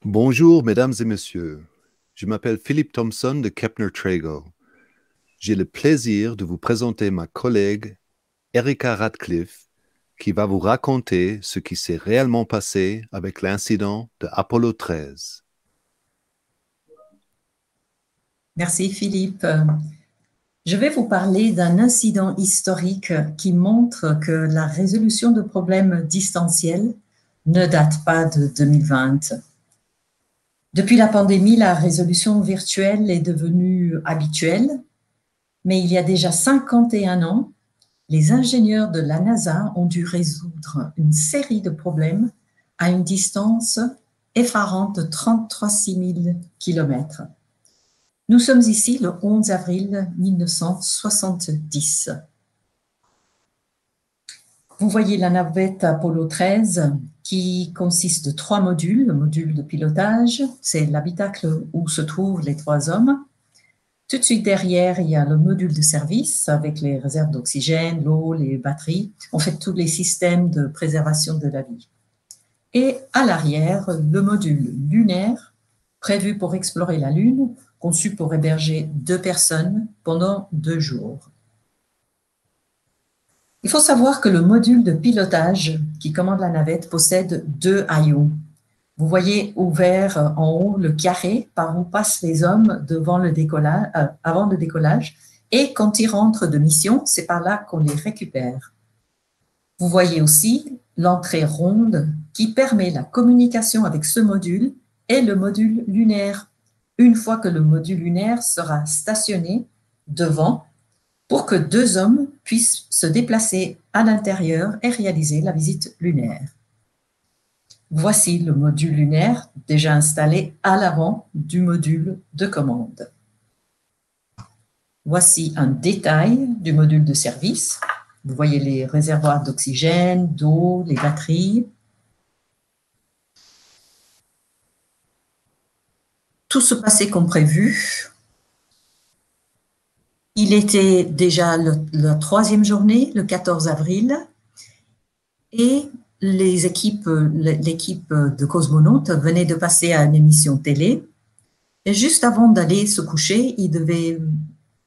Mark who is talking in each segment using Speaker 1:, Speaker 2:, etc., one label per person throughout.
Speaker 1: Bonjour, mesdames et messieurs. Je m'appelle Philippe Thompson de Kepner-Trago. J'ai le plaisir de vous présenter ma collègue Erika Radcliffe, qui va vous raconter ce qui s'est réellement passé avec l'incident de Apollo 13.
Speaker 2: Merci Philippe. Je vais vous parler d'un incident historique qui montre que la résolution de problèmes distanciels ne date pas de 2020. Depuis la pandémie, la résolution virtuelle est devenue habituelle, mais il y a déjà 51 ans, les ingénieurs de la NASA ont dû résoudre une série de problèmes à une distance effarante de 33 000 km. Nous sommes ici le 11 avril 1970. Vous voyez la navette Apollo 13 qui consiste de 3 modules. Le module de pilotage, c'est l'habitacle où se trouvent les 3 hommes. Tout de suite derrière, il y a le module de service avec les réserves d'oxygène, l'eau, les batteries. En fait, tous les systèmes de préservation de la vie. Et à l'arrière, le module lunaire, prévu pour explorer la Lune, conçu pour héberger 2 personnes pendant 2 jours. Il faut savoir que le module de pilotage qui commande la navette possède 2 hayots. Vous voyez ouvert en haut le carré par où passent les hommes avant le décollage, et quand ils rentrent de mission, c'est par là qu'on les récupère. Vous voyez aussi l'entrée ronde qui permet la communication avec ce module et le module lunaire, une fois que le module lunaire sera stationné devant pour que 2 hommes puissent se déplacer à l'intérieur et réaliser la visite lunaire. Voici le module lunaire déjà installé à l'avant du module de commande. Voici un détail du module de service. Vous voyez les réservoirs d'oxygène, d'eau, les batteries. Tout se passait comme prévu. Il était déjà la 3e journée, le 14 avril, et l'équipe de cosmonautes venait de passer à une émission télé. Et juste avant d'aller se coucher, ils devaient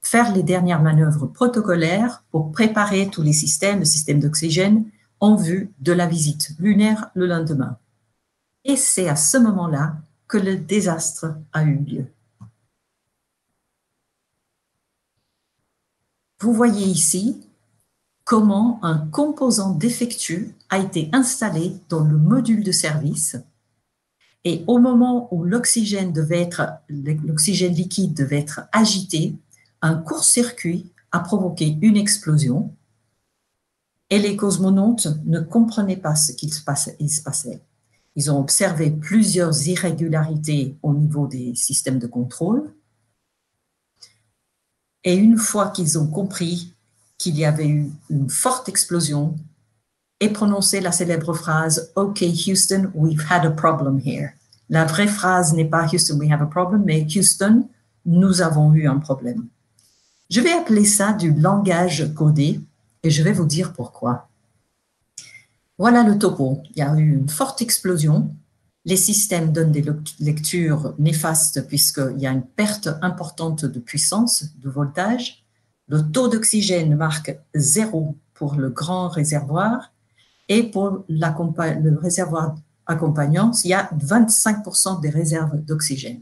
Speaker 2: faire les dernières manœuvres protocolaires pour préparer tous les systèmes, le système d'oxygène, en vue de la visite lunaire le lendemain. Et c'est à ce moment-là que le désastre a eu lieu. Vous voyez ici comment un composant défectueux a été installé dans le module de service, et au moment où l'oxygène liquide devait être agité, un court-circuit a provoqué une explosion et les cosmonautes ne comprenaient pas ce qu'il se passait. Ils ont observé plusieurs irrégularités au niveau des systèmes de contrôle, et une fois qu'ils ont compris qu'il y avait eu une forte explosion, et prononcé la célèbre phrase « OK, Houston, we've had a problem here ». La vraie phrase n'est pas « Houston, we have a problem », mais « Houston, nous avons eu un problème ». Je vais appeler ça du langage codé et je vais vous dire pourquoi. Voilà le topo. Il y a eu une forte explosion. Les systèmes donnent des lectures néfastes puisqu'il y a une perte importante de puissance, de voltage. Le taux d'oxygène marque 0 pour le grand réservoir. Et pour le réservoir accompagnant, il y a 25% des réserves d'oxygène.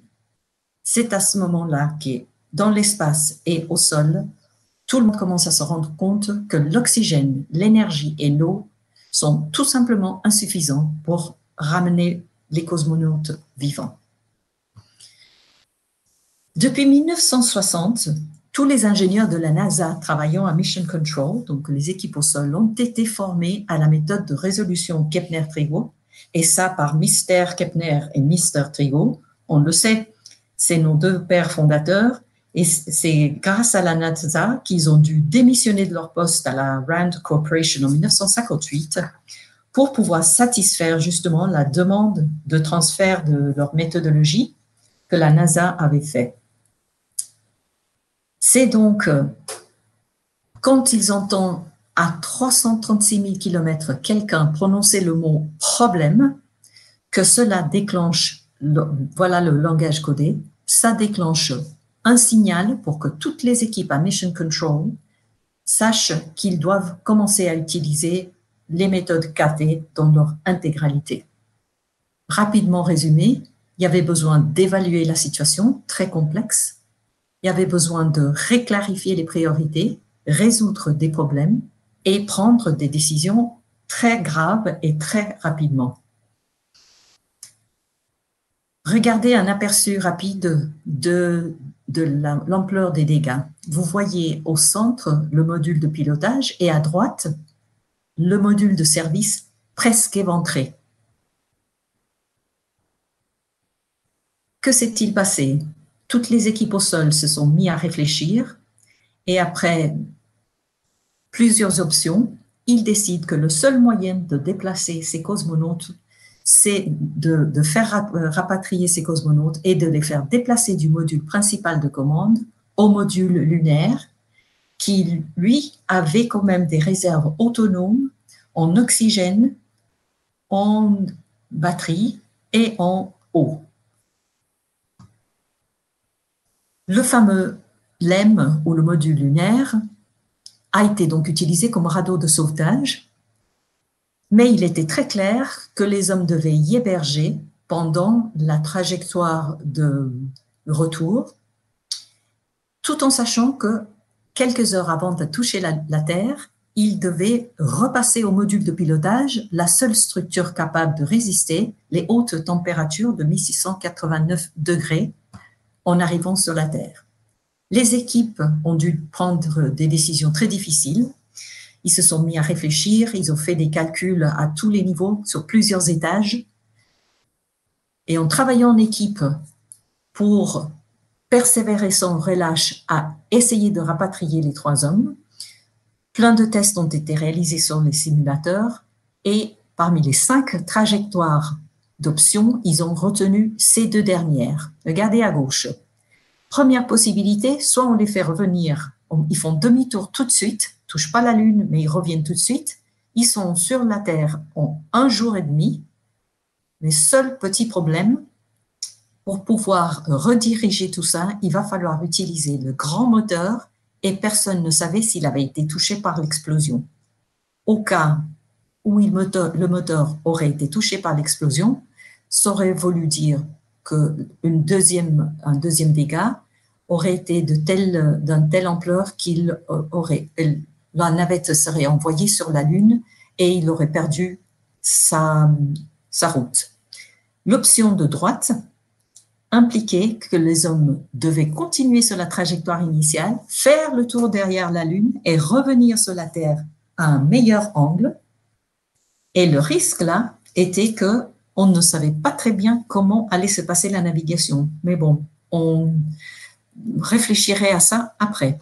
Speaker 2: C'est à ce moment-là que, dans l'espace et au sol, tout le monde commence à se rendre compte que l'oxygène, l'énergie et l'eau sont tout simplement insuffisants pour ramener les cosmonautes vivants. Depuis 1960, tous les ingénieurs de la NASA travaillant à Mission Control, donc les équipes au sol, ont été formés à la méthode de résolution Kepner-Trago, et ça par Mr. Kepner et Mr. Trago. On le sait, c'est nos 2 pères fondateurs, et c'est grâce à la NASA qu'ils ont dû démissionner de leur poste à la Rand Corporation en 1958 pour pouvoir satisfaire justement la demande de transfert de leur méthodologie que la NASA avait fait. C'est donc quand ils entendent à 336 000 km quelqu'un prononcer le mot « problème » que cela déclenche voilà le langage codé. Ça déclenche un signal pour que toutes les équipes à Mission Control sachent qu'ils doivent commencer à utiliser les méthodes KT dans leur intégralité. Rapidement résumé, il y avait besoin d'évaluer la situation très complexe, il y avait besoin de reclarifier les priorités, résoudre des problèmes et prendre des décisions très graves et très rapidement. Regardez un aperçu rapide de l'ampleur des dégâts. Vous voyez au centre le module de pilotage et à droite, le module de service presque éventré. Que s'est-il passé? Toutes les équipes au sol se sont mises à réfléchir et après plusieurs options, ils décident que le seul moyen de déplacer ces cosmonautes, c'est de faire rapatrier ces cosmonautes et de les faire déplacer du module principal de commande au module lunaire qui, lui, avait quand même des réserves autonomes en oxygène, en batterie et en eau. Le fameux LEM, ou le module lunaire, a été donc utilisé comme radeau de sauvetage, mais il était très clair que les hommes devaient y héberger pendant la trajectoire de retour, tout en sachant que quelques heures avant de toucher la Terre, ils devaient repasser au module de pilotage, la seule structure capable de résister les hautes températures de 1689 degrés en arrivant sur la Terre. Les équipes ont dû prendre des décisions très difficiles. Ils se sont mis à réfléchir, ils ont fait des calculs à tous les niveaux, sur plusieurs étages. Et en travaillant en équipe pour persévérer sans relâche à essayer de rapatrier les 3 hommes, plein de tests ont été réalisés sur les simulateurs et parmi les 5 trajectoires d'options, ils ont retenu ces 2 dernières. Regardez à gauche. Première possibilité, soit on les fait revenir, ils font demi-tour tout de suite, touchent pas la Lune, mais ils reviennent tout de suite. Ils sont sur la Terre en 1 jour et demi. Mais seul petit problème, pour pouvoir rediriger tout ça, il va falloir utiliser le grand moteur et personne ne savait s'il avait été touché par l'explosion. Au cas où le moteur aurait été touché par l'explosion, ça aurait voulu dire qu'un deuxième dégât aurait été d'une telle ampleur la navette serait envoyée sur la Lune et il aurait perdu sa route. L'option de droite impliquait que les hommes devaient continuer sur la trajectoire initiale, faire le tour derrière la Lune et revenir sur la Terre à un meilleur angle. Et le risque là était qu'on ne savait pas très bien comment allait se passer la navigation. Mais bon, on réfléchirait à ça après.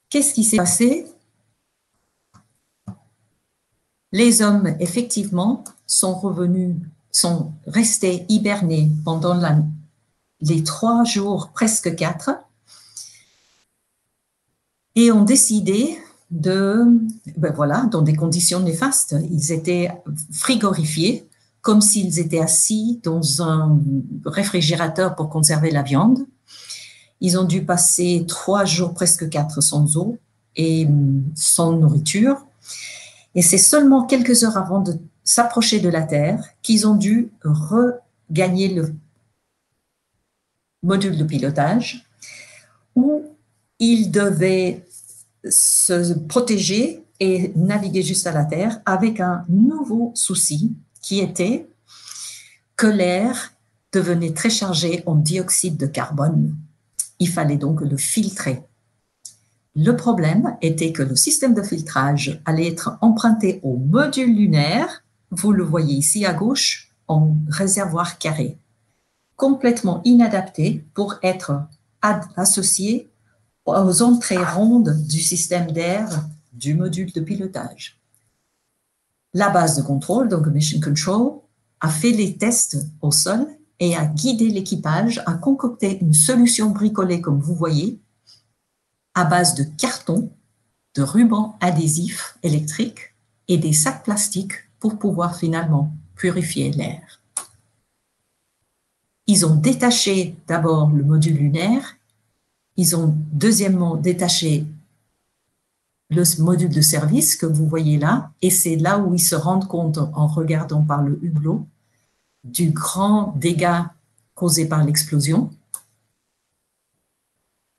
Speaker 2: Qu'est-ce qui s'est passé? Les hommes, effectivement, sont restés hibernés pendant les 3 jours, presque 4, et ont décidé dans des conditions néfastes. Ils étaient frigorifiés, comme s'ils étaient assis dans un réfrigérateur pour conserver la viande. Ils ont dû passer 3 jours, presque 4, sans eau et sans nourriture. Et c'est seulement quelques heures avant de s'approcher de la Terre qu'ils ont dû regagner le module de pilotage où ils devaient se protéger et naviguer juste à la Terre avec un nouveau souci qui était que l'air devenait très chargé en dioxyde de carbone. Il fallait donc le filtrer. Le problème était que le système de filtrage allait être emprunté au module lunaire, vous le voyez ici à gauche, en réservoir carré, complètement inadapté pour être associé aux entrées rondes du système d'air du module de pilotage. La base de contrôle, donc Mission Control, a fait les tests au sol et a guidé l'équipage à concocter une solution bricolée, comme vous voyez, à base de carton, de rubans adhésifs électriques et des sacs plastiques pour pouvoir finalement purifier l'air. ils ont détaché d'abord le module lunaire, ils ont deuxièmement détaché le module de service que vous voyez là, et c'est là où ils se rendent compte, en regardant par le hublot, du grand dégât causé par l'explosion.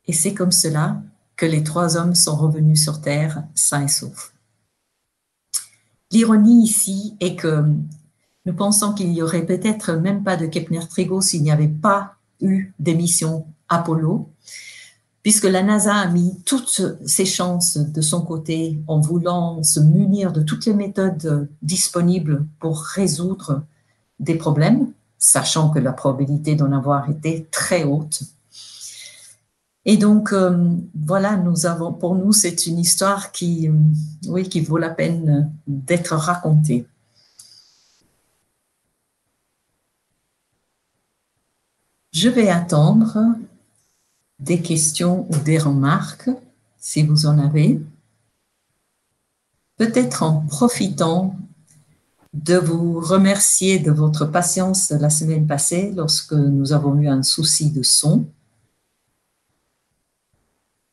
Speaker 2: Et c'est comme cela que les 3 hommes sont revenus sur Terre sains et saufs. L'ironie ici est que nous pensons qu'il n'y aurait peut-être même pas de Kepler-Trego s'il n'y avait pas eu des missions Apollo, puisque la NASA a mis toutes ses chances de son côté en voulant se munir de toutes les méthodes disponibles pour résoudre des problèmes, sachant que la probabilité d'en avoir été très haute. Et donc, voilà, pour nous, c'est une histoire qui vaut la peine d'être racontée. Je vais attendre des questions ou des remarques, si vous en avez. Peut-être en profitant de vous remercier de votre patience la semaine passée lorsque nous avons eu un souci de son.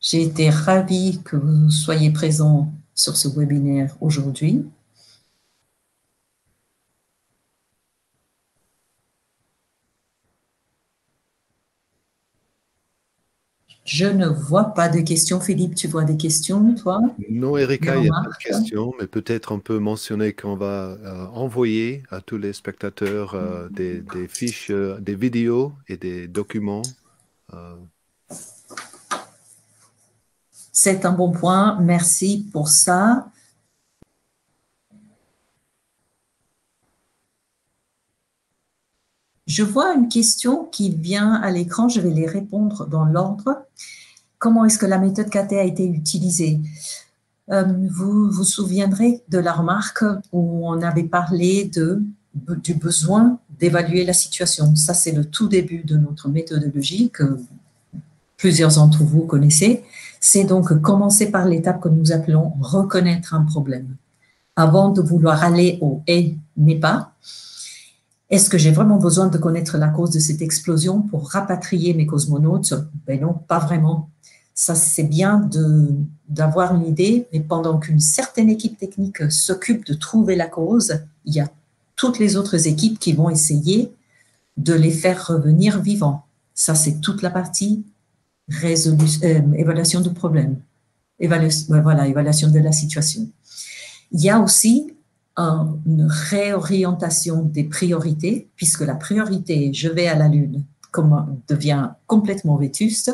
Speaker 2: J'ai été ravie que vous soyez présents sur ce webinaire aujourd'hui. Je ne vois pas de questions. Philippe, tu vois des questions, toi?
Speaker 1: Non, Erika, il n'y a pas de questions, mais peut-être on peut mentionner qu'on va envoyer à tous les spectateurs des fiches, des vidéos et des documents.
Speaker 2: C'est un bon point. Merci pour ça. Je vois une question qui vient à l'écran. Je vais les répondre dans l'ordre. Comment est-ce que la méthode KT a été utilisée? Vous vous souviendrez de la remarque où on avait parlé du besoin d'évaluer la situation. Ça, c'est le tout début de notre méthodologie que plusieurs d'entre vous connaissez. C'est donc commencer par l'étape que nous appelons reconnaître un problème. Avant de vouloir aller au « et n'est pas », est-ce que j'ai vraiment besoin de connaître la cause de cette explosion pour rapatrier mes cosmonautes? Ben non, pas vraiment. Ça, c'est bien d'avoir une idée, mais pendant qu'une certaine équipe technique s'occupe de trouver la cause, il y a toutes les autres équipes qui vont essayer de les faire revenir vivants. Ça, c'est toute la partie évaluation du problème, évaluation de la situation. Il y a aussi une réorientation des priorités, puisque la priorité « je vais à la Lune » devient complètement vétuste,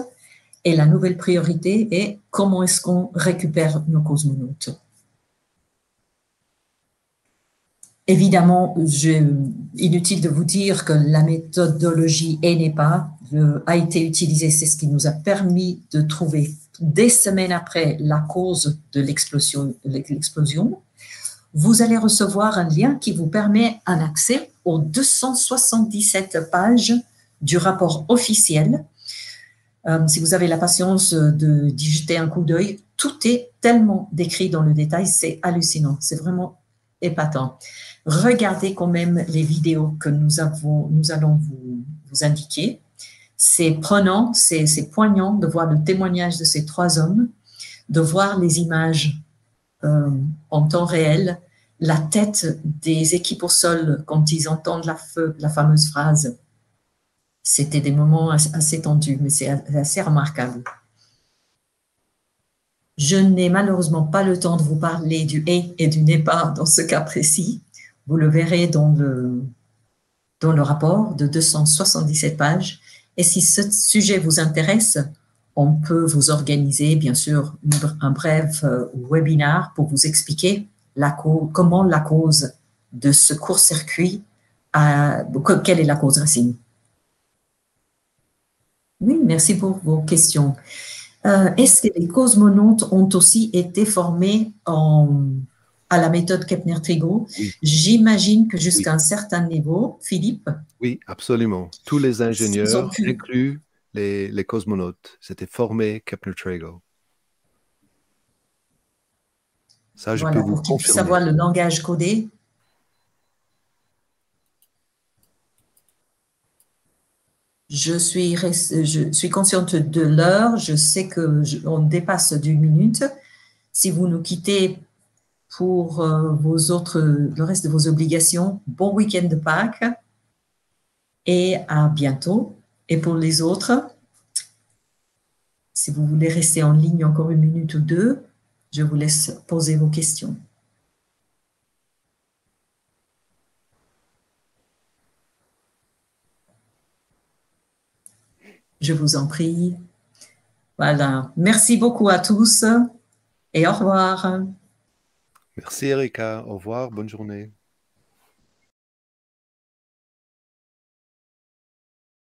Speaker 2: et la nouvelle priorité est « comment est-ce qu'on récupère nos cosmonautes ?» Évidemment, inutile de vous dire que la méthodologie ENEPA a été utilisée, c'est ce qui nous a permis de trouver des semaines après la cause de l'explosion. Vous allez recevoir un lien qui vous permet un accès aux 277 pages du rapport officiel. Si vous avez la patience de d'y jeter un coup d'œil, tout est tellement décrit dans le détail, c'est hallucinant, c'est vraiment épatant. Regardez quand même les vidéos que nous allons vous indiquer. C'est prenant, c'est poignant de voir le témoignage de ces 3 hommes, de voir les images en temps réel, la tête des équipes au sol quand ils entendent la fameuse phrase. C'était des moments assez tendus, mais c'est assez remarquable. Je n'ai malheureusement pas le temps de vous parler du « et du « n'est pas » dans ce cas précis. Vous le verrez dans le rapport de 277 pages. Et si ce sujet vous intéresse, on peut vous organiser, bien sûr, un bref webinaire pour vous expliquer comment la cause de ce court-circuit, quelle est la cause racine. Oui, merci pour vos questions. Est-ce que les cosmonautes ont aussi été formés à la méthode Kepler-Trego?
Speaker 1: Oui.
Speaker 2: J'imagine que jusqu'à un certain niveau, Philippe?
Speaker 1: Oui, absolument. Tous les ingénieurs, inclus les cosmonautes, s'étaient formés Kepler-Trego. Ça, je peux vous
Speaker 2: Pour qu'ils puissent
Speaker 1: confirmer.
Speaker 2: savoir le langage codé. Je suis consciente de l'heure. Je sais on dépasse d'une minute. Si vous nous quittez pour le reste de vos obligations, bon week-end de Pâques et à bientôt. Et pour les autres, si vous voulez rester en ligne encore une minute ou deux, je vous laisse poser vos questions. Je vous en prie. Voilà. Merci beaucoup à tous et au revoir.
Speaker 1: Merci Erika, au revoir, bonne journée.